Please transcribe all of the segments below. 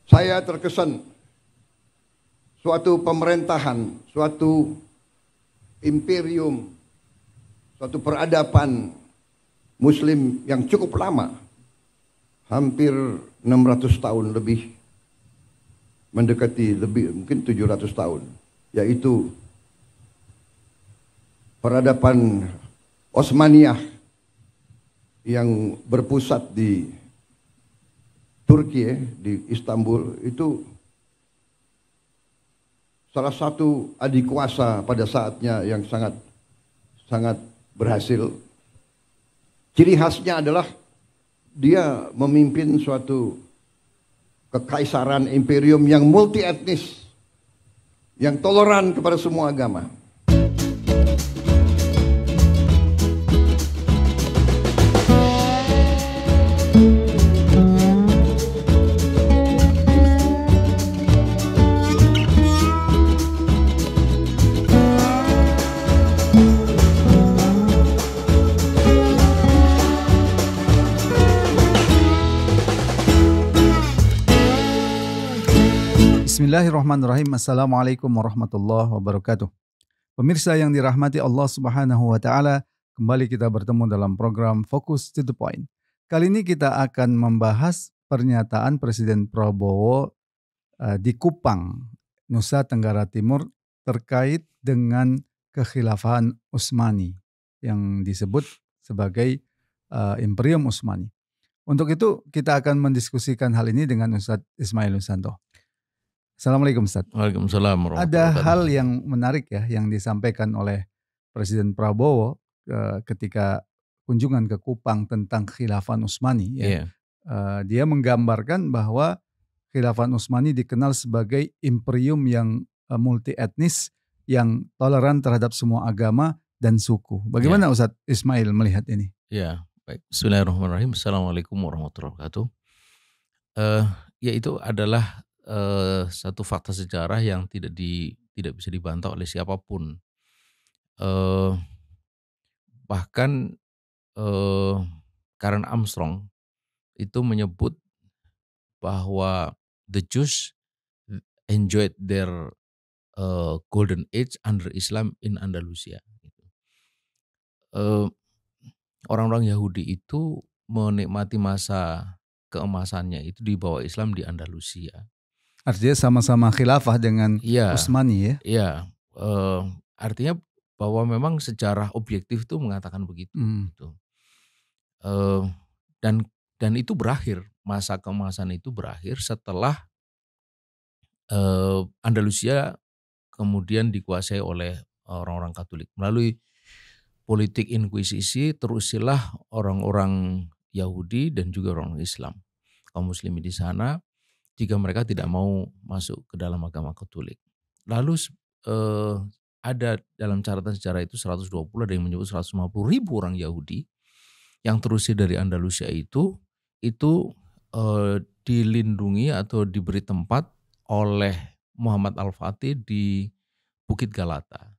Saya terkesan suatu pemerintahan, suatu imperium, suatu peradaban Muslim yang cukup lama, hampir 600 tahun lebih, mendekati lebih mungkin 700 tahun, yaitu peradaban Osmaniyah yang berpusat di Turki, di Istanbul. Itu salah satu adik kuasa pada saatnya yang sangat berhasil. Ciri khasnya adalah dia memimpin suatu kekaisaran imperium yang multi etnis, yang toleran kepada semua agama. Bismillahirrahmanirrahim. Assalamualaikum warahmatullahi wabarakatuh. Pemirsa yang dirahmati Allah Subhanahu wa taala, kembali kita bertemu dalam program Focus to the Point. Kali ini kita akan membahas pernyataan Presiden Prabowo di Kupang, Nusa Tenggara Timur terkait dengan kekhilafahan Utsmani yang disebut sebagai Imperium Utsmani. Untuk itu kita akan mendiskusikan hal ini dengan Ustadz Ismail Nusanto. Assalamualaikum Ustaz. Waalaikumsalam warahmatullahi Ada wabarakatuh. hal yang menarik ya yang disampaikan oleh Presiden Prabowo ketika kunjungan ke Kupang tentang khilafah Utsmani. Ya. Dia menggambarkan bahwa khilafah Utsmani dikenal sebagai imperium yang multi etnis, yang toleran terhadap semua agama dan suku. Bagaimana Ustaz Ismail melihat ini? Ya, baik. Bismillahirrahmanirrahim. Assalamualaikum warahmatullahi wabarakatuh. Ya, itu adalah satu fakta sejarah yang tidak bisa dibantah oleh siapapun. Bahkan Karen Armstrong itu menyebut bahwa the Jews enjoyed their golden age under Islam in Andalusia. Orang-orang Yahudi itu menikmati masa keemasannya itu di bawah Islam di Andalusia. Artinya sama-sama khilafah dengan Utsmani ya? Iya, artinya bahwa memang sejarah objektif itu mengatakan begitu. Gitu. Dan itu berakhir, masa keemasan itu berakhir setelah Andalusia kemudian dikuasai oleh orang-orang Katolik. Melalui politik inkuisisi terusilah orang-orang Yahudi dan juga orang Islam, kaum muslimin di sana, jika mereka tidak mau masuk ke dalam agama Katolik. Lalu ada dalam catatan sejarah itu 120, ada yang menyebut 150 ribu orang Yahudi yang terusir dari Andalusia itu dilindungi atau diberi tempat oleh Muhammad Al-Fatih di Bukit Galata.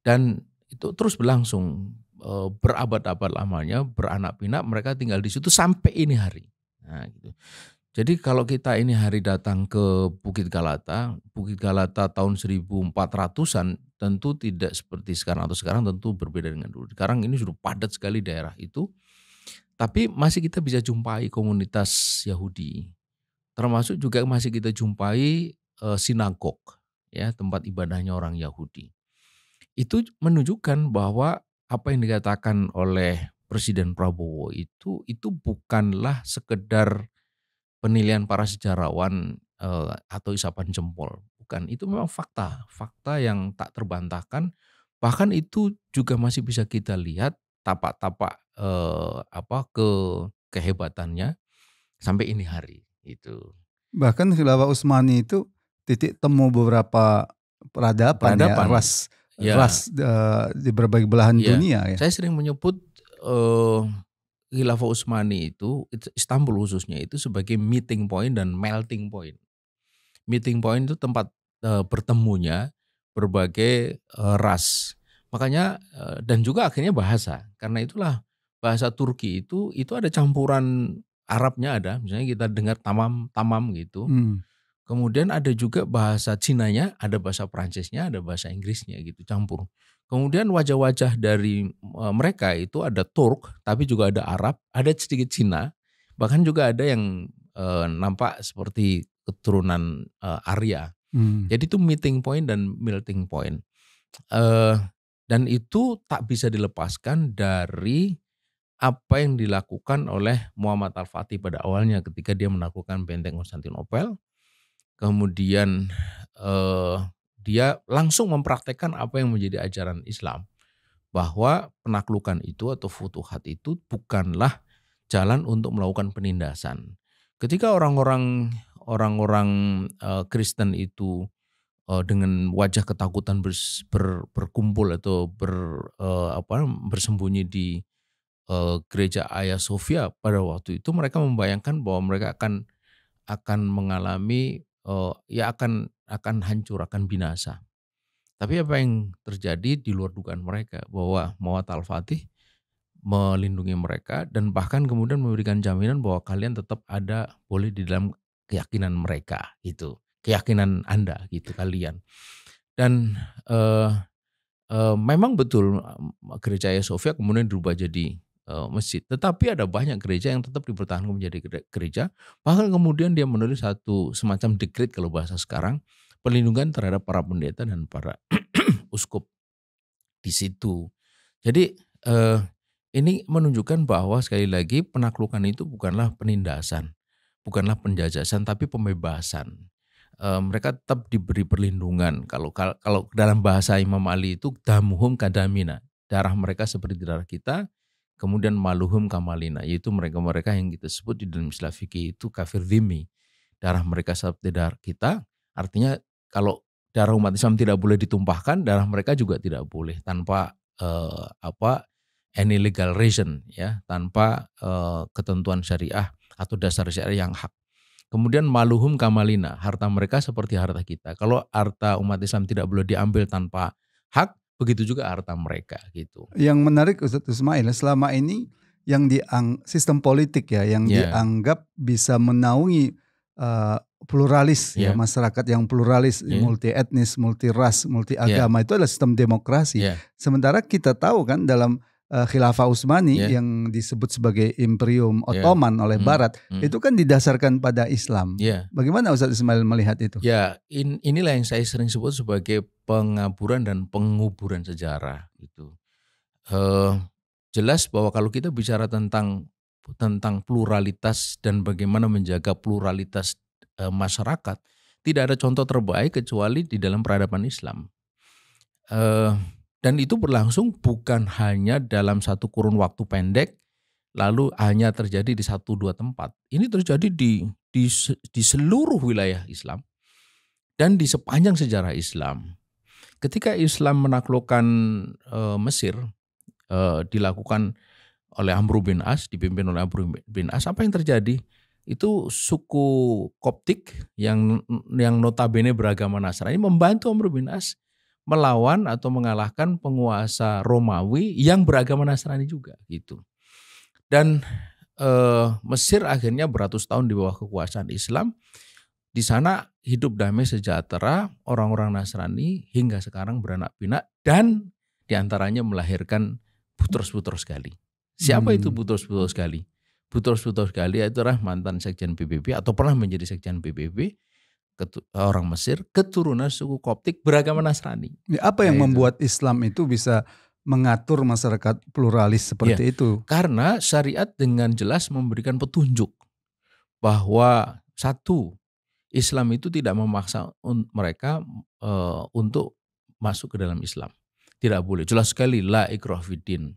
Dan itu terus berlangsung. Berabad-abad lamanya, beranak pinak, mereka tinggal di situ sampai ini hari. Nah, gitu. Jadi kalau kita ini hari datang ke Bukit Galata tahun 1400-an tentu tidak seperti sekarang, atau sekarang tentu berbeda dengan dulu. Sekarang ini sudah padat sekali daerah itu, tapi masih kita bisa jumpai komunitas Yahudi. Termasuk juga masih kita jumpai sinagog, ya, tempat ibadahnya orang Yahudi. Itu menunjukkan bahwa apa yang dikatakan oleh Presiden Prabowo itu bukanlah sekedar penilaian para sejarawan atau isapan jempol. Bukan, itu memang fakta yang tak terbantahkan. Bahkan itu juga masih bisa kita lihat tapak-tapak kehebatannya sampai ini hari itu. Bahkan khilafah Utsmani itu titik temu beberapa peradaban. Ras di berbagai belahan dunia ya. Saya sering menyebut khilafah Utsmani itu Istanbul khususnya itu sebagai meeting point dan melting point. Meeting point itu tempat bertemunya berbagai ras. Makanya dan juga akhirnya bahasa. Karena itulah bahasa Turki itu ada campuran Arabnya ada, misalnya kita dengar tamam gitu. Hmm. Kemudian ada juga bahasa Cinanya, ada bahasa Prancisnya, ada bahasa Inggrisnya gitu campur. Kemudian wajah-wajah dari mereka itu ada Turk, tapi juga ada Arab, ada sedikit Cina, bahkan juga ada yang nampak seperti keturunan Arya. Hmm. Jadi itu meeting point dan melting point. Dan itu tak bisa dilepaskan dari apa yang dilakukan oleh Muhammad Al-Fatih pada awalnya ketika dia menaklukkan benteng Konstantinopel. Kemudian dia langsung mempraktekkan apa yang menjadi ajaran Islam, bahwa penaklukan itu atau futuhat itu bukanlah jalan untuk melakukan penindasan. Ketika orang-orang Kristen itu dengan wajah ketakutan berkumpul atau bersembunyi di gereja Hagia Sophia pada waktu itu, mereka membayangkan bahwa mereka akan mengalami akan hancur, akan binasa. Tapi apa yang terjadi di luar dugaan mereka, bahwa Muhammad Al-Fatih melindungi mereka dan bahkan kemudian memberikan jaminan bahwa kalian tetap boleh di dalam keyakinan mereka gitu, keyakinan Anda gitu kalian. Dan memang betul gereja Hagia Sophia kemudian dirubah jadi masjid, tetapi ada banyak gereja yang tetap dipertahankan menjadi gereja. Bahkan kemudian dia menulis satu semacam dekret kalau bahasa sekarang, perlindungan terhadap para pendeta dan para uskup di situ. Jadi ini menunjukkan bahwa sekali lagi penaklukan itu bukanlah penindasan, bukanlah penjajahan, tapi pembebasan. Mereka tetap diberi perlindungan. Kalau dalam bahasa Imam Ali itu damuhum kadamina, darah mereka seperti darah kita. Kemudian maluhum kamalina, yaitu mereka-mereka yang kita sebut di dalam istilah fikih itu kafir dhimmi. Darah mereka seperti darah kita, artinya kalau darah umat Islam tidak boleh ditumpahkan, darah mereka juga tidak boleh tanpa any legal reason, ya, tanpa ketentuan syariah atau dasar syariah yang hak. Kemudian maluhum kamalina, harta mereka seperti harta kita. Kalau harta umat Islam tidak boleh diambil tanpa hak, begitu juga harta mereka gitu. Yang menarik Ustadz Ismail, selama ini yang sistem politik ya yang dianggap bisa menaungi pluralis ya, masyarakat yang pluralis, multi etnis, multi ras, multi agama, itu adalah sistem demokrasi. Sementara kita tahu kan dalam Khilafah Utsmani yang disebut sebagai Imperium Ottoman oleh Barat, itu kan didasarkan pada Islam. Bagaimana Ustadz Ismail melihat itu? Ya, inilah yang saya sering sebut sebagai pengaburan dan penguburan sejarah itu. Jelas bahwa kalau kita bicara tentang pluralitas dan bagaimana menjaga pluralitas masyarakat, tidak ada contoh terbaik kecuali di dalam peradaban Islam. Dan itu berlangsung bukan hanya dalam satu kurun waktu pendek, lalu hanya terjadi di 1-2 tempat. Ini terjadi di seluruh wilayah Islam dan di sepanjang sejarah Islam. Ketika Islam menaklukkan Mesir, dilakukan oleh Amr bin As, dipimpin oleh Amr bin As, apa yang terjadi? Itu suku Koptik yang notabene beragama Nasrani membantu Amr bin As melawan atau mengalahkan penguasa Romawi yang beragama Nasrani juga gitu. Dan Mesir akhirnya beratus tahun di bawah kekuasaan Islam. Di sana hidup damai sejahtera, orang-orang Nasrani hingga sekarang beranak pinak dan diantaranya melahirkan Boutros-Boutros Ghali. Siapa itu Boutros-Boutros Ghali? Boutros-Boutros Ghali itu adalah mantan sekjen PBB atau pernah menjadi sekjen PBB, orang Mesir, keturunan suku Koptik beragama Nasrani. Apa yang membuat Islam itu bisa mengatur masyarakat pluralis seperti itu? Karena syariat dengan jelas memberikan petunjuk bahwa satu, Islam itu tidak memaksa mereka untuk masuk ke dalam Islam. Tidak boleh. Jelas sekali la ikrah fiddin.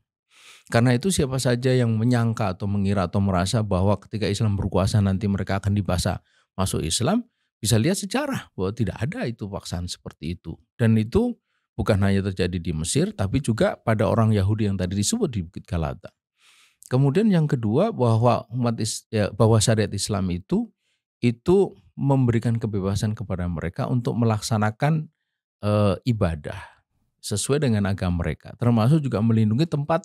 Karena itu siapa saja yang menyangka atau mengira atau merasa bahwa ketika Islam berkuasa nanti mereka akan dipaksa masuk Islam, bisa lihat sejarah bahwa tidak ada itu paksaan seperti itu. Dan itu bukan hanya terjadi di Mesir, tapi juga pada orang Yahudi yang tadi disebut di Bukit Galata. Kemudian yang kedua bahwa bahwa syariat Islam itu memberikan kebebasan kepada mereka untuk melaksanakan ibadah sesuai dengan agama mereka, termasuk juga melindungi tempat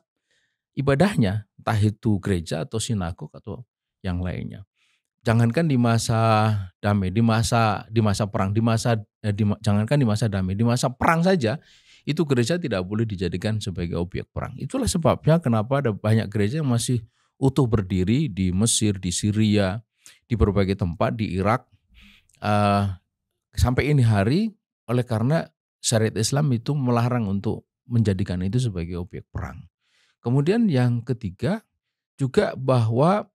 ibadahnya, entah itu gereja atau sinagog atau yang lainnya. Jangankan di masa damai, di masa perang, jangankan di masa damai, di masa perang saja itu gereja tidak boleh dijadikan sebagai objek perang. Itulah sebabnya kenapa ada banyak gereja yang masih utuh berdiri di Mesir, di Syria, di berbagai tempat, di Irak, sampai ini hari, oleh karena syariat Islam itu melarang untuk menjadikan itu sebagai objek perang. Kemudian yang ketiga juga bahwa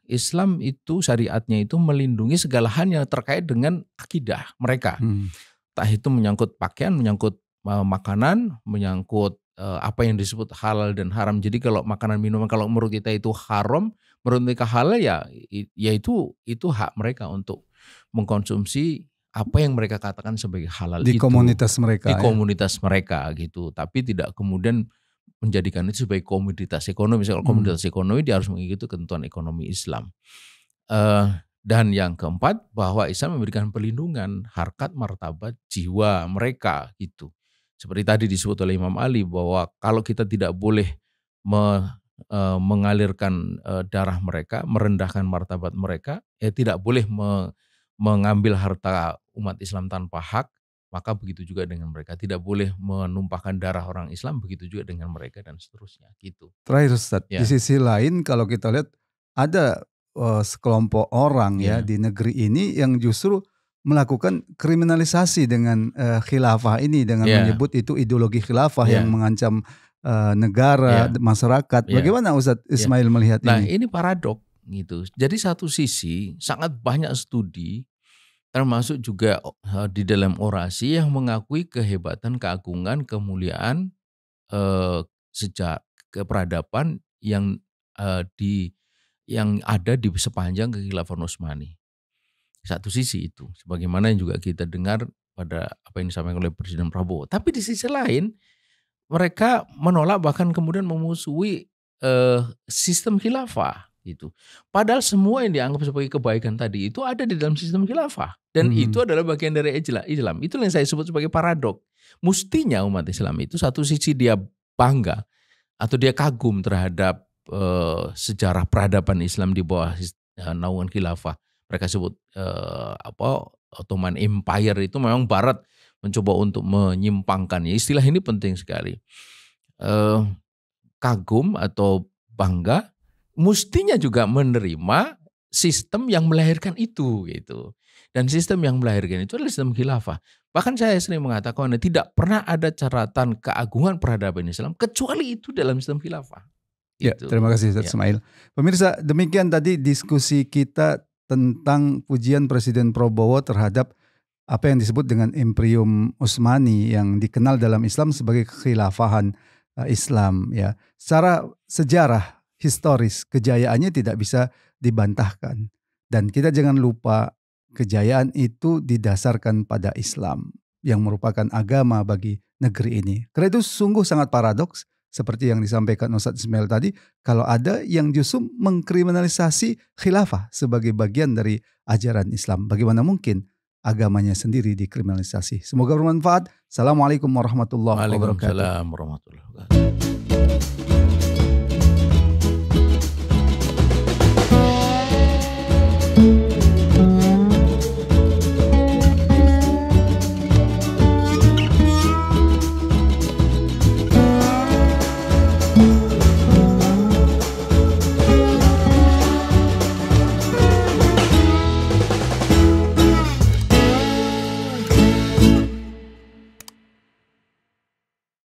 Islam itu syariatnya itu melindungi segala hal yang terkait dengan akidah mereka. Entah itu menyangkut pakaian, menyangkut makanan, menyangkut apa yang disebut halal dan haram. Jadi kalau makanan minuman kalau menurut kita itu haram, menurut mereka halal ya itu hak mereka untuk mengkonsumsi apa yang mereka katakan sebagai halal di komunitas mereka. Di komunitas mereka gitu. Tapi tidak kemudian menjadikan itu sebagai komoditas ekonomi. Kalau komoditas ekonomi dia harus mengikuti ketentuan ekonomi Islam. Dan yang keempat bahwa Islam memberikan perlindungan harkat martabat jiwa mereka gitu. Seperti tadi disebut oleh Imam Ali bahwa kalau kita tidak boleh mengalirkan darah mereka, merendahkan martabat mereka, tidak boleh mengambil harta umat Islam tanpa hak. Maka begitu juga dengan mereka, tidak boleh menumpahkan darah orang Islam, begitu juga dengan mereka dan seterusnya gitu. Terakhir Ustaz, di sisi lain kalau kita lihat ada sekelompok orang ya di negeri ini yang justru melakukan kriminalisasi dengan khilafah ini dengan menyebut itu ideologi khilafah yang mengancam negara, masyarakat. Bagaimana Ustaz Ismail melihat ini? Nah, ini paradok gitu. Jadi satu sisi sangat banyak studi termasuk juga di dalam orasi yang mengakui kehebatan, keagungan, kemuliaan sejak keperadaban yang ada di sepanjang kekhilafan Utsmani. Satu sisi itu, sebagaimana yang juga kita dengar pada apa yang disampaikan oleh Presiden Prabowo. Tapi di sisi lain, mereka menolak bahkan kemudian memusuhi sistem khilafah. Gitu. Padahal semua yang dianggap sebagai kebaikan tadi itu ada di dalam sistem khilafah dan itu adalah bagian dari Islam. Itu yang saya sebut sebagai paradok. Mestinya umat Islam itu satu sisi dia bangga atau dia kagum terhadap sejarah peradaban Islam di bawah naungan khilafah. Mereka sebut Ottoman Empire itu memang Barat mencoba untuk menyimpangkannya. Istilah ini penting sekali. Kagum atau bangga mestinya juga menerima sistem yang melahirkan itu gitu. Dan sistem yang melahirkan itu adalah sistem khilafah. Bahkan saya sering mengatakan tidak pernah ada catatan keagungan peradaban Islam kecuali itu dalam sistem khilafah. Ya, terima kasih Ustaz Ismail. Pemirsa, demikian tadi diskusi kita tentang pujian Presiden Prabowo terhadap apa yang disebut dengan Imperium Utsmani yang dikenal dalam Islam sebagai kekhilafahan Islam ya. Secara sejarah historis kejayaannya tidak bisa dibantahkan dan kita jangan lupa kejayaan itu didasarkan pada Islam yang merupakan agama bagi negeri ini. Karena itu sungguh sangat paradoks seperti yang disampaikan Ustaz Ismail tadi, kalau ada yang justru mengkriminalisasi khilafah sebagai bagian dari ajaran Islam. Bagaimana mungkin agamanya sendiri dikriminalisasi? Semoga bermanfaat. Assalamualaikum warahmatullahi wabarakatuh. Waalaikumsalam warahmatullahi wabarakatuh.